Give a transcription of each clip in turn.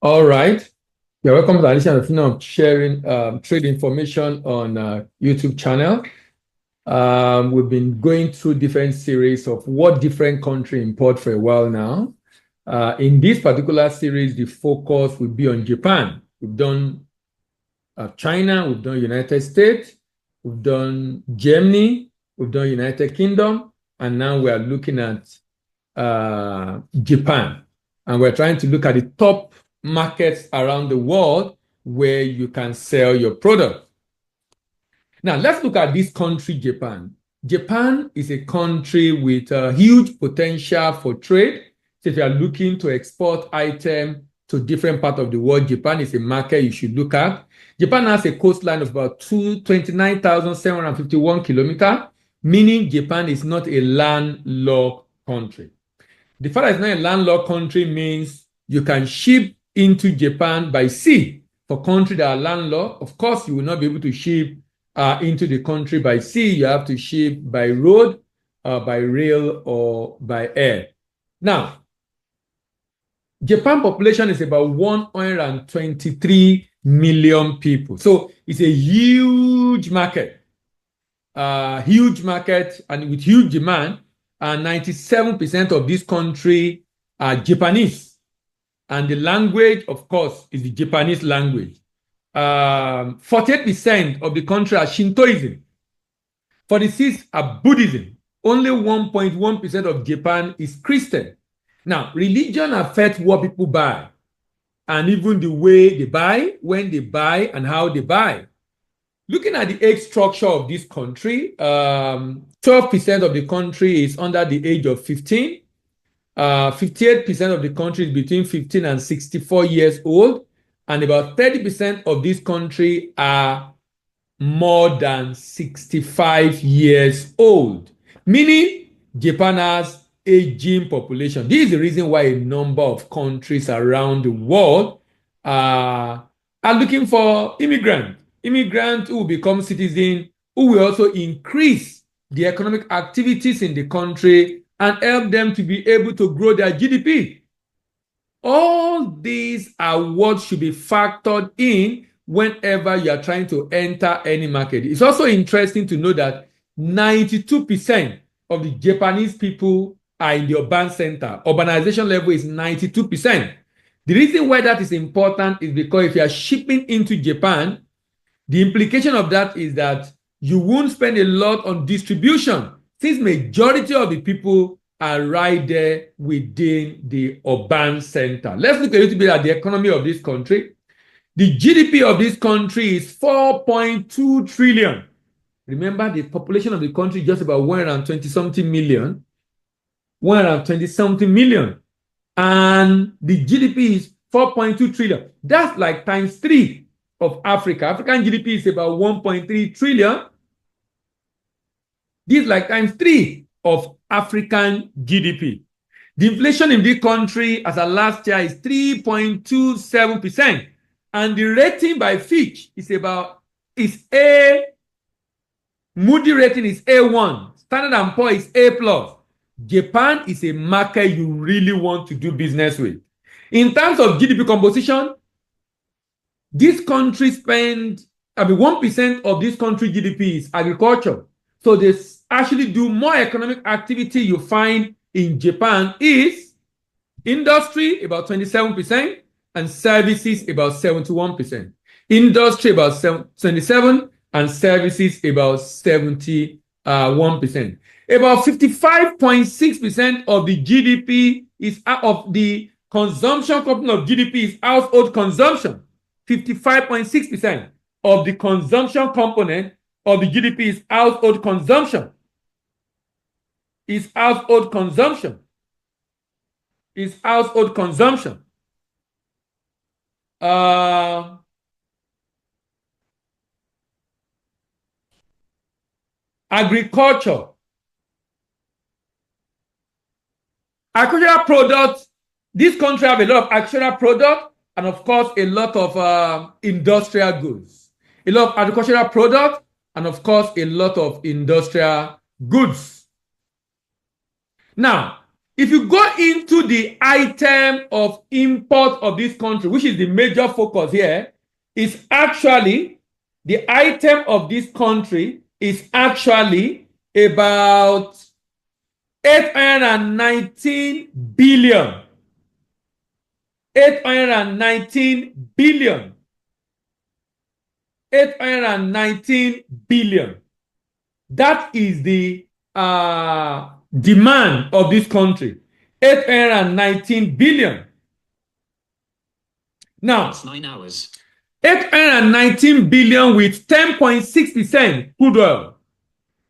All right. You're welcome to the addition of sharing trade information on YouTube channel. We've been going through different series of what different country import for a while now. In this particular series, the focus will be on Japan. We've done China, we've done United States, we've done Germany, we've done United Kingdom, and now we are looking at Japan. And we're trying to look at the top markets around the world where you can sell your product. Now, let's look at this country, Japan. Japan is a country with a huge potential for trade. So if you are looking to export items to different parts of the world, Japan is a market you should look at. Japan has a coastline of about 29,751 kilometers, meaning Japan is not a landlocked country. The fact that it's not a landlocked country means you can ship into Japan by sea. For countries that are landlocked, of course, you will not be able to ship into the country by sea. You have to ship by road, by rail, or by air. Now, Japan population is about 123 million people. So it's a huge market, and with huge demand. And 97% of this country are Japanese. And the language, of course, is the Japanese language. 48% of the country are Shintoism. 46% are Buddhism. Only 1.1% of Japan is Christian. Now, religion affects what people buy, and even the way they buy, when they buy, and how they buy. Looking at the age structure of this country, 12% of the country is under the age of 15. 58% of the country is between 15 and 64 years old. And about 30% of this country are more than 65 years old. Meaning, Japan has aging population. This is the reason why a number of countries around the world are looking for immigrants who will become citizens, who will also increase the economic activities in the country and help them to be able to grow their GDP. All these are what should be factored in whenever you are trying to enter any market. It's also interesting to know that 92% of the Japanese people are in the urban center. Urbanization level is 92%. The reason why that is important is because if you are shipping into Japan, the implication of that is that you won't spend a lot on distribution, since majority of the people are right there within the urban center. Let's look a little bit at the economy of this country. The GDP of this country is 4.2 trillion. Remember, the population of the country is just about 120-something million. 120-something million. And the GDP is 4.2 trillion. That's like times 3 of Africa. African GDP is about 1.3 trillion. This is like times 3 of African GDP. The inflation in this country as of last year is 3.27%. And the rating by Fitch is A. Moody rating is A1. Standard & Poor's is A+. Japan is a market you really want to do business with. In terms of GDP composition, this country 1% of this country GDP is agriculture. So they actually do more economic activity you find in Japan is industry, about 27%, and services, about 71%. Industry, about 27%, and services, about 71%. About 55.6% of the GDP is of the consumption component of GDP is household consumption. 55.6% of the consumption component of the GDP is household consumption. Agriculture. Agricultural products. This country have a lot of agricultural products and, of course, a lot of industrial goods. A lot of agricultural products and, of course, a lot of industrial goods. Now, If you go into the item of import of this country, which is the major focus here, is actually the item of this country is actually about 819 billion. 819 billion. 819 billion. That is the demand of this country. 819 billion. Now, It's 9 hours. 819 billion with 10.6% crude oil,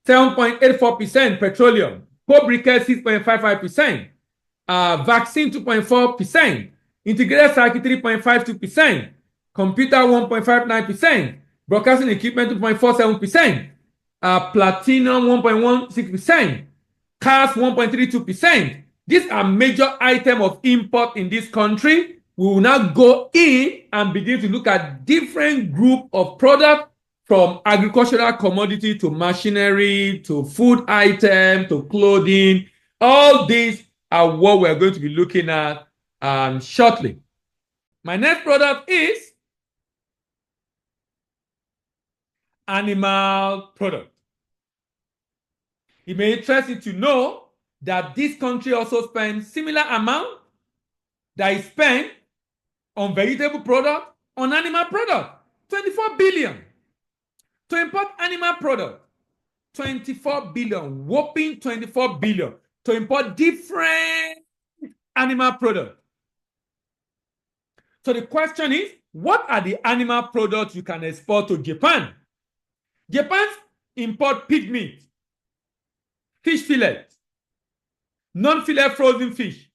7.84% petroleum, coal briquette 6.55%, vaccine 2.4%, integrated circuit 3.52%, computer 1.59%, broadcasting equipment 2.47%, platinum 1.16%, cars 1.32%. These are major items of import in this country. We will now go in and begin to look at different group of products, from agricultural commodity to machinery to food item to clothing. All these are what we're going to be looking at shortly. My next product is animal product. It may interest you to know that this country also spends similar amount that is spent on vegetable product, on animal product, 24 billion. To import animal product, 24 billion, whopping 24 billion, to import different animal product. So the question is, what are the animal products you can export to Japan? Japan import pig meat, fish fillet, non-fillet frozen fish,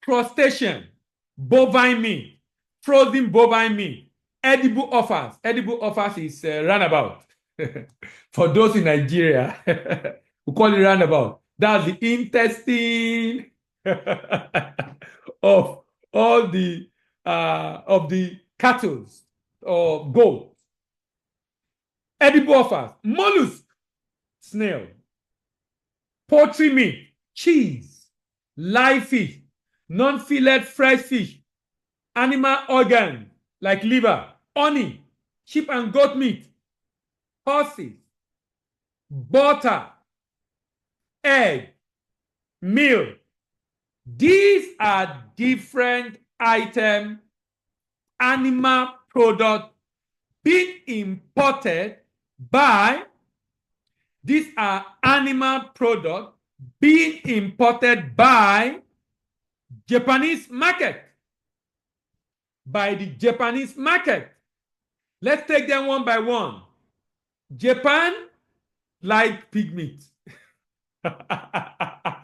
crustacean, bovine meat, frozen bovine meat, edible offals. Edible offals is roundabout. For those in Nigeria, we call it roundabout. That's the intestine of all the cattle or goat. Edible offals, mollusk, snail, poultry meat, cheese, live fish, non-fillet fresh fish, animal organ like liver, honey, sheep and goat meat, horses, butter, egg, milk. These are different items, animal products being imported by, these are animal products being imported by Japanese market. By the Japanese market. Let's take them one by one. Japan like pig meat. The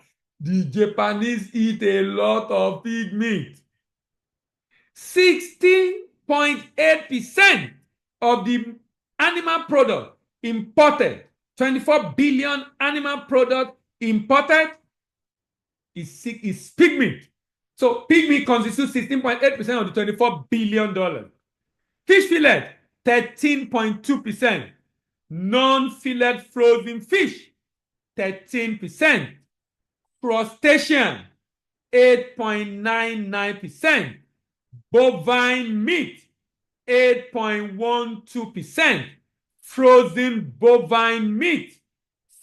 Japanese eat a lot of pig meat. 16.8% of the animal product imported, 24 billion animal product imported is pig meat. So pig meat constitutes 16.8% of the $24 billion. Fish fillet, 13.2%. Non-fillet frozen fish, 13%. Crustacean, 8.99%. Bovine meat, 8.12%. Frozen bovine meat,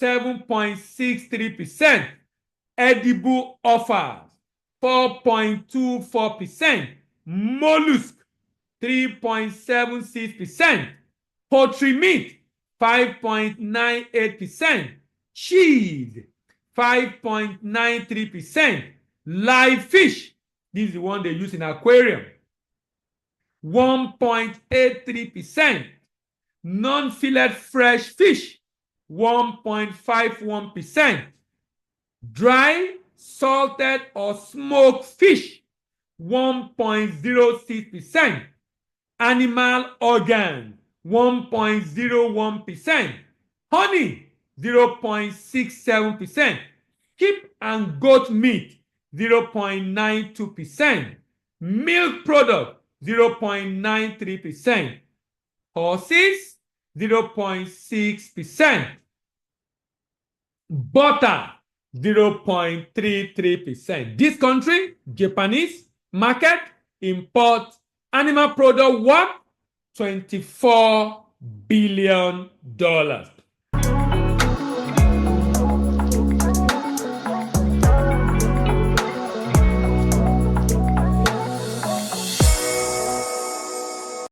7.63%. Edible offals, 4.24%. Mollusk, 3.76%. Poultry meat, 5.98%. Cheese, 5.93%. Live fish, this is the one they use in aquarium, 1.83%. Non-fillet fresh fish, 1.51%. Dry, salted, or smoked fish, 1.06%. Animal organ, 1.01%. Honey, 0.67%. Sheep and goat meat, 0.92%. Milk product, 0.93%. Horses, 0.6%. Butter, 0.33%. This country, Japanese market, import animal product worth $24 billion